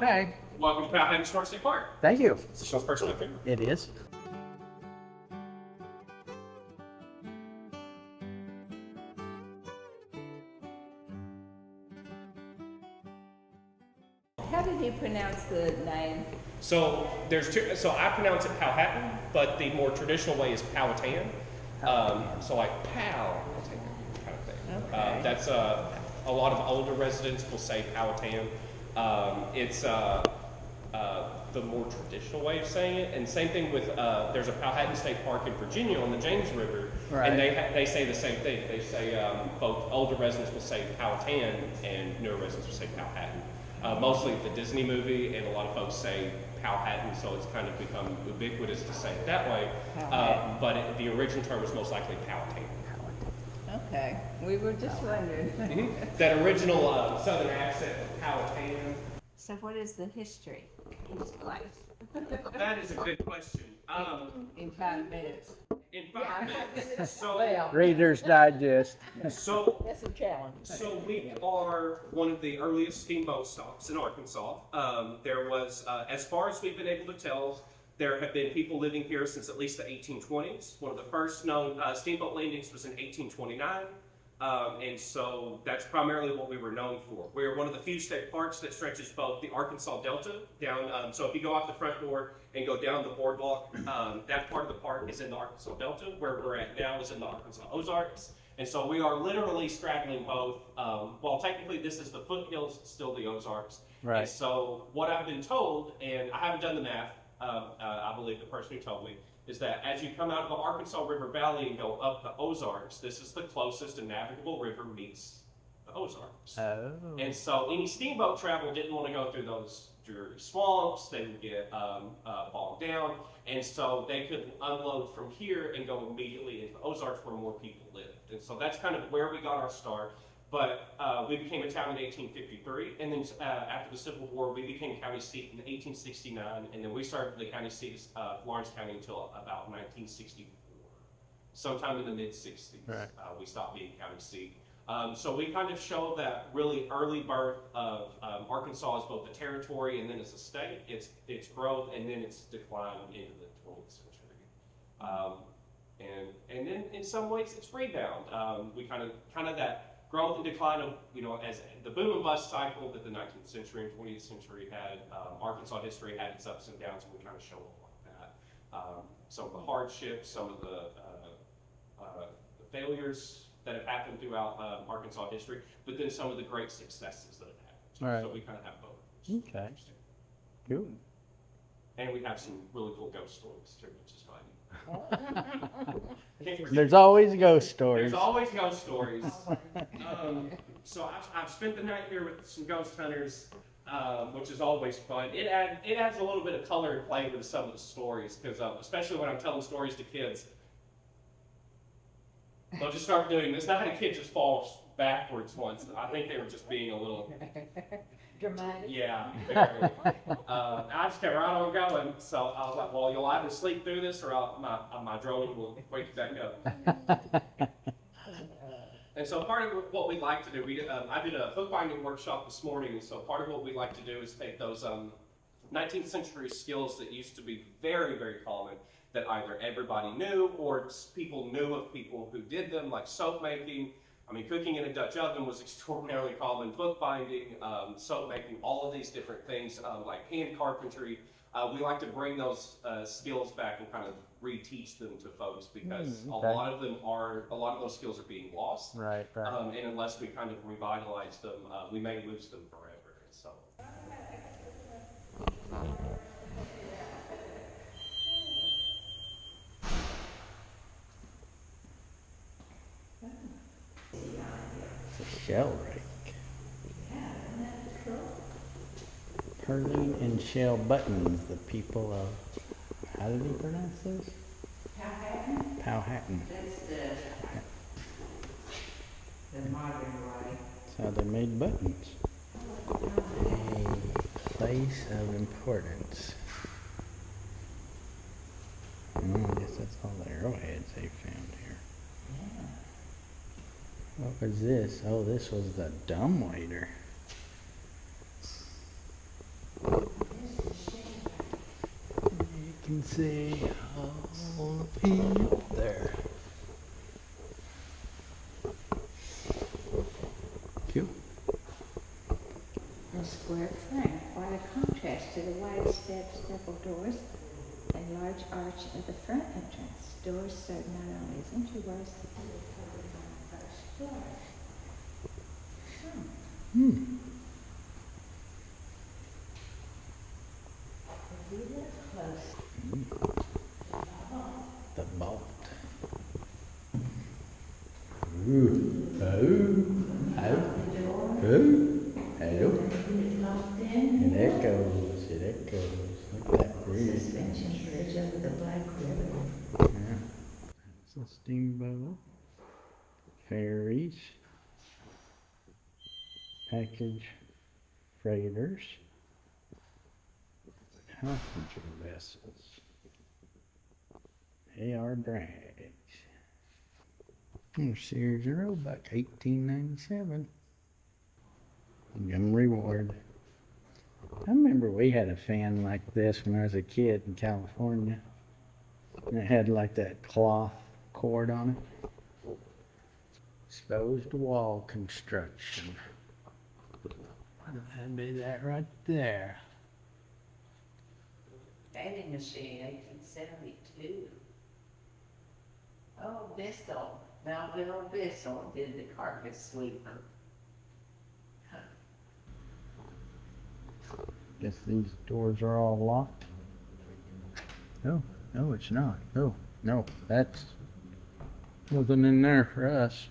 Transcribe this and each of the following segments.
Okay. Welcome to Powhatan Historic State Park. Thank you. It's the show's first time here. It is. How did you pronounce the name? So there's two. So I pronounce it Powhatan, but the more traditional way is Powhatan. So like Powhatan kind of thing. Okay. That's a lot of older residents will say Powhatan. It's the more traditional way of saying it, and same thing with there's a Powhatan State Park in Virginia on the James River, Right. and they say the same thing. They say both older residents will say Powhatan and newer residents will say Powhatan. Mostly the Disney movie, and a lot of folks say Powhatan, so it's kind of become ubiquitous to say it that way. But the original term is most likely Powhatan. Okay, we were just wondering. That original Southern accent of Powhatan. So what is the history? Like, That is a good question. in 5 minutes. In 5 minutes. So, Reader's Digest. so, That's a challenge. so we are one of the earliest steamboat stops in Arkansas. There was, as far as we've been able to tell, there have been people living here since at least the 1820s. One of the first known steamboat landings was in 1829. And so that's primarily what we were known for. We're one of the few state parks that stretches both the Arkansas Delta down. So if you go out the front door and go down the boardwalk, that part of the park is in the Arkansas Delta. Where we're at now is in the Arkansas Ozarks. And so we are literally straddling both. While technically this is the foothills, it's still the Ozarks. Right. And so what I've been told, and I haven't done the math, I believe the person who told me, is that as you come out of the Arkansas River Valley and go up the Ozarks, this is the closest a navigable river meets the Ozarks. Oh. And so any steamboat travel didn't want to go through those dreary swamps. They would get bogged down. And so they could unload from here and go immediately into the Ozarks where more people lived. And so that's kind of where we got our start. But we became a town in 1853, and then after the Civil War, we became county seat in 1869, and then we started the county seat of Lawrence County until about 1964. Sometime in the mid-60s, Right. We stopped being county seat. So we kind of show that really early birth of Arkansas as both a territory and then as a state, its growth, and then its decline into the 20th century. And then in some ways, its rebound. We kind of that growth and decline of, as the boom and bust cycle that the 19th century and 20th century had, Arkansas history had its ups and downs, and we kind of show it like that. Some of the hardships, some of the failures that have happened throughout Arkansas history, but then some of the great successes that have happened. Right. So we kind of have both. Okay. Cool. And we have some really cool ghost stories too, which is fun. There's always ghost stories. There's always ghost stories. So I've spent the night here with some ghost hunters, which is always fun. It adds a little bit of color and flavor to some of the stories, because especially when I'm telling stories to kids, they'll just start doing this. I had a kid just fall backwards once. I think they were just being a little Dramatic. Yeah. Very. I just kept right on going. So I was like, well, you'll either sleep through this, or my drone will wake you back up. And so part of what we like to do, I did a hook binding workshop this morning, and so part of what we like to do is take those 19th century skills that used to be very, very common, that either everybody knew or people knew of people who did them, like soap making. I mean, cooking in a Dutch oven was extraordinarily common, bookbinding, soap making, all of these different things, like hand carpentry. We like to bring those skills back and kind of reteach them to folks, because a lot of those skills are being lost. Right, right. And unless we kind of revitalize them, we may lose them forever. So. Shell rake. Purling and shell buttons, the people of, how did he pronounce this? Powhatan. Powhatan. That's the modern way. That's how they made buttons. A place of importance. I guess that's all the arrowheads they found here. Yeah. What was this? Oh, this was the dumbwaiter. can see all the people there. Cool. The square front, quite a contrast to the wide steps, double doors, and large arch at the front entrance. Doors serve not only as entryways, but on the first floor. If we look close, The vault. Ooh. Oh. Oh. Oh. Hello. locked in, And it goes. And it goes. Look at that bridge. suspension bridge over the Black River. Yeah. It's a steamboat. Ferries. Package freighters. Passenger vessels. AR drags. Series of Roebuck, 1897. Young Reward. I remember we had a fan like this when I was a kid in California. And it had like that cloth cord on it. Exposed wall construction. That'd be that right there. Bathing machine, 1872. Oh, Bissell, Melville Bissell did the carpet sweeper. Guess these doors are all locked. No, no, it's not. No, no, that's nothing in there for us.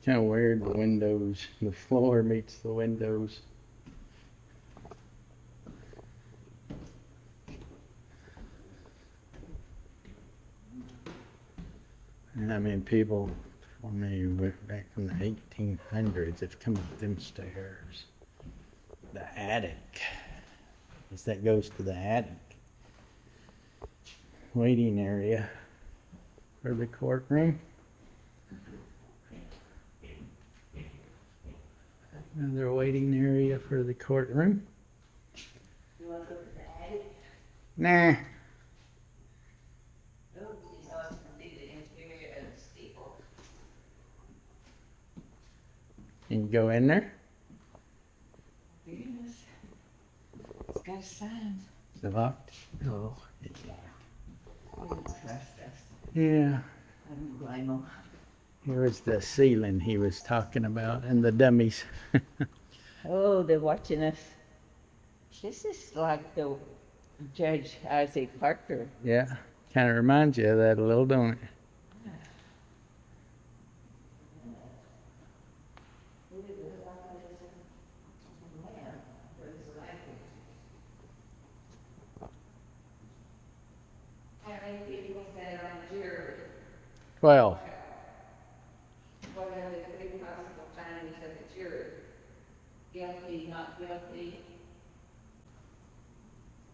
It's kind of weird, the windows, the floor meets the windows. And I mean, people when they went back from the 1800s have come up them stairs. The attic. I guess that goes to the attic. Waiting area for the courtroom. Another waiting area for the courtroom. You want to go to the attic? Nah. Oh, you know, it's gonna be the interior of the steeple. Can you go in there? Yes. It's got a sign. Is it locked? Oh, it's locked. Wouldn't trust us. Yeah. I don't blame them. Here was the ceiling he was talking about and the dummies. Oh, they're watching us. This is like the Judge Isaac Parker. Yeah. Kind of reminds you of that a little, don't it? How many people sat on the jury? 12. What are the three possible findings of the jury? Guilty, not guilty?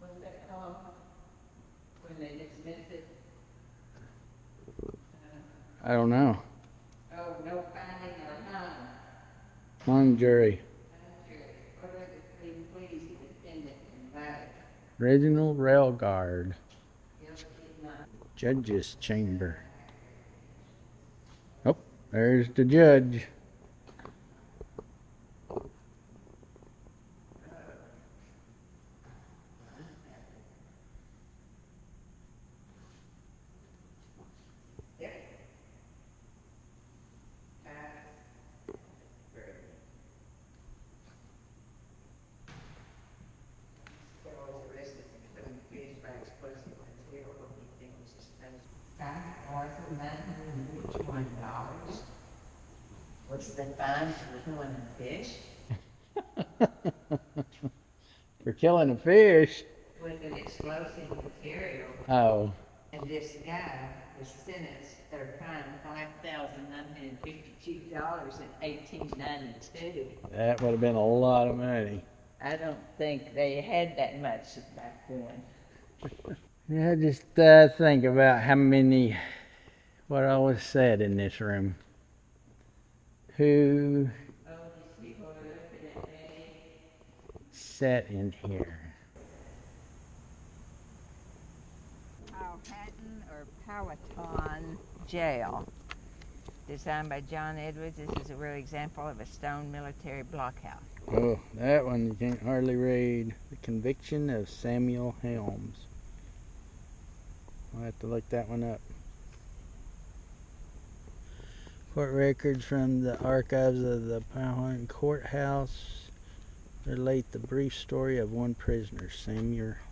Was that called? When they dismiss it? I don't know. Oh, no finding or none. Hung jury. What are the three pleas the defendant invited? Original rail guard. Guilty, not. Judge's chamber. Oh, there's the judge. $5,901. What's the fine for killing a fish? For killing a fish. With an explosive material. Oh, And this guy was sentenced for a fine $5,952 in 1892. that would have been a lot of money. I don't think they had that much back then. Yeah, just think about how many what always said in this room. Who sat in here? Powhatan or Powhatan Jail, designed by John Edwards. This is a real example of a stone military blockhouse. Oh, that one you can't hardly read. The Conviction of Samuel Helms. I'll have to look that one up. Court records from the archives of the Powhatan Courthouse relate the brief story of one prisoner,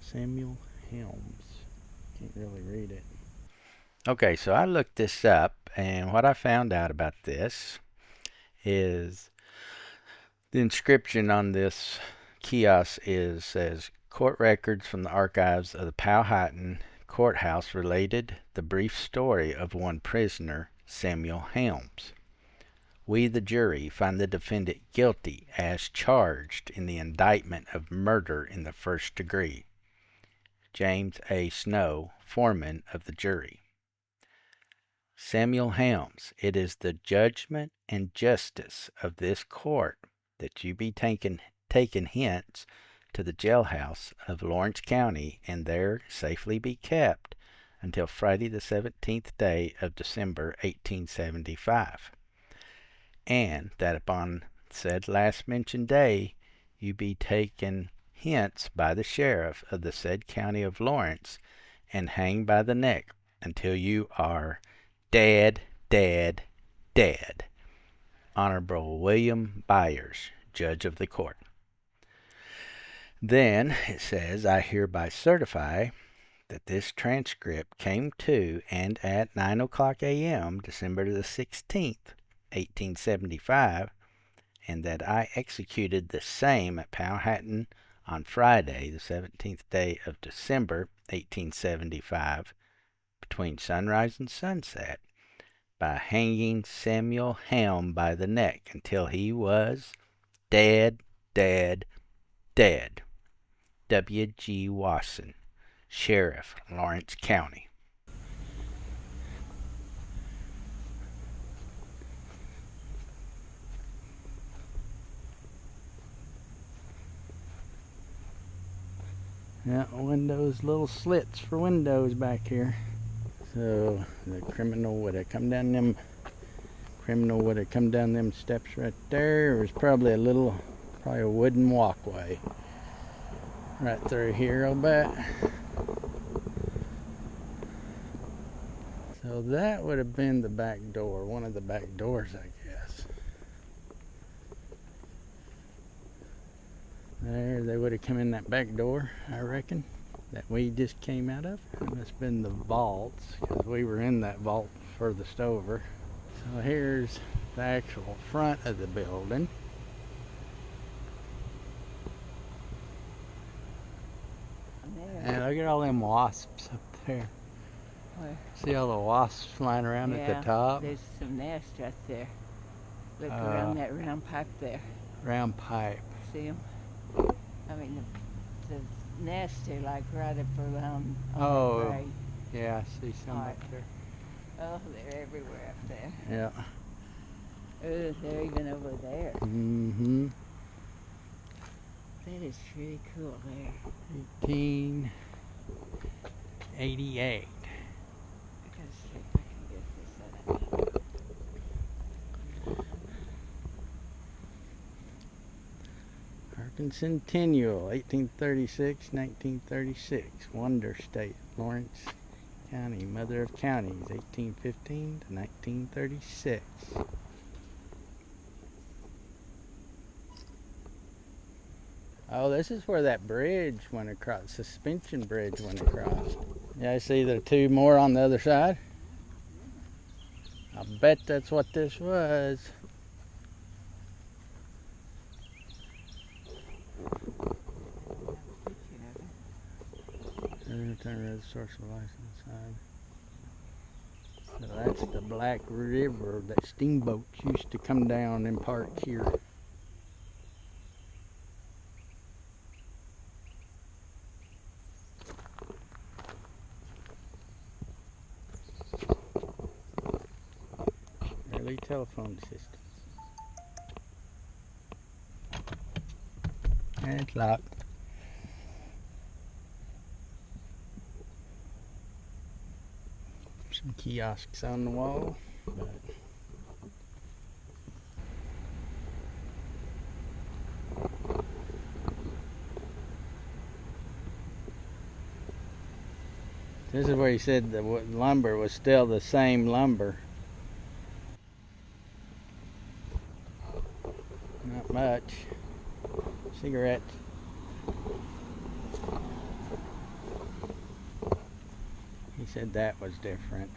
Samuel Helms. Can't really read it. Okay, so I looked this up, and what I found out about this is the inscription on this kiosk says, court records from the archives of the Powhatan Courthouse related the brief story of one prisoner, Samuel Helms. We, the jury, find the defendant guilty as charged in the indictment of murder in the first degree. James A. Snow, foreman of the jury. Samuel Helms, it is the judgment and justice of this court that you be taken hence to the jailhouse of Lawrence County and there safely be kept until Friday the 17th day of December 1875, and that upon said last mentioned day you be taken hence by the sheriff of the said county of Lawrence and hanged by the neck until you are dead. Honorable William Byers, Judge of the Court. Then it says, I hereby certify that this transcript came to and at 9 o'clock a.m. December the 16th, 1875, and that I executed the same at Powhatan on Friday, the 17th day of December, 1875, between sunrise and sunset, by hanging Samuel Helm by the neck until he was dead. W.G. Wasson, Sheriff, Lawrence County. Yeah, windows, little slits for windows back here. So the criminal would have come down them steps right there. There was probably a wooden walkway right through here, I'll bet. So that would have been the back door, one of the back doors, I guess. There, they would have come in that back door, I reckon, that we just came out of. It must have been the vaults, because we were in that vault furthest over. So here's the actual front of the building. And look at all them wasps up there. Where? See all the wasps flying around at the top? There's some nests right there. Look around that round pipe there. Round pipe. See them? I mean, the nests are like right up around on Oh, the grave. yeah, I see some Right. up there. Oh, they're everywhere up there. Yeah. Oh, they're even over there. Mm-hmm. That is pretty cool there. 1888. I gotta see if I can get this up. Centennial, 1836-1936. Wonder State, Lawrence County, Mother of Counties, 1815 to 1936. Oh, this is where that bridge went across, suspension bridge went across. Yeah, I see there are two more on the other side. I bet that's what this was. Turn red source of license side. So that's the Black River that steamboats used to come down and park here. blue telephone system. And it's locked. Some kiosks on the wall. But this is where he said the lumber was still the same lumber. Not much. Cigarettes. He said that was different.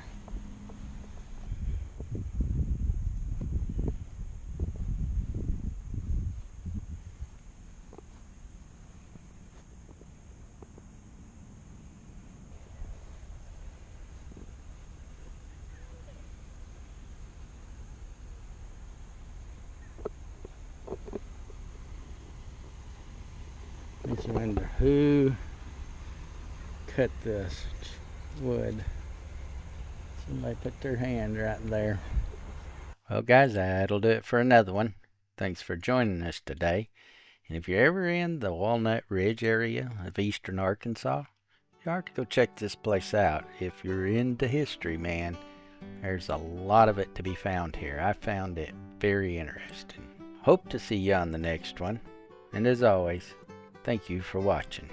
Makes you wonder who cut this wood. Somebody put their hand right there. Well guys, that'll do it for another one. Thanks for joining us today. And if you're ever in the Walnut Ridge area of eastern Arkansas, you ought to go check this place out. If you're into history, man, there's a lot of it to be found here. I found it very interesting. Hope to see you on the next one. And as always, thank you for watching.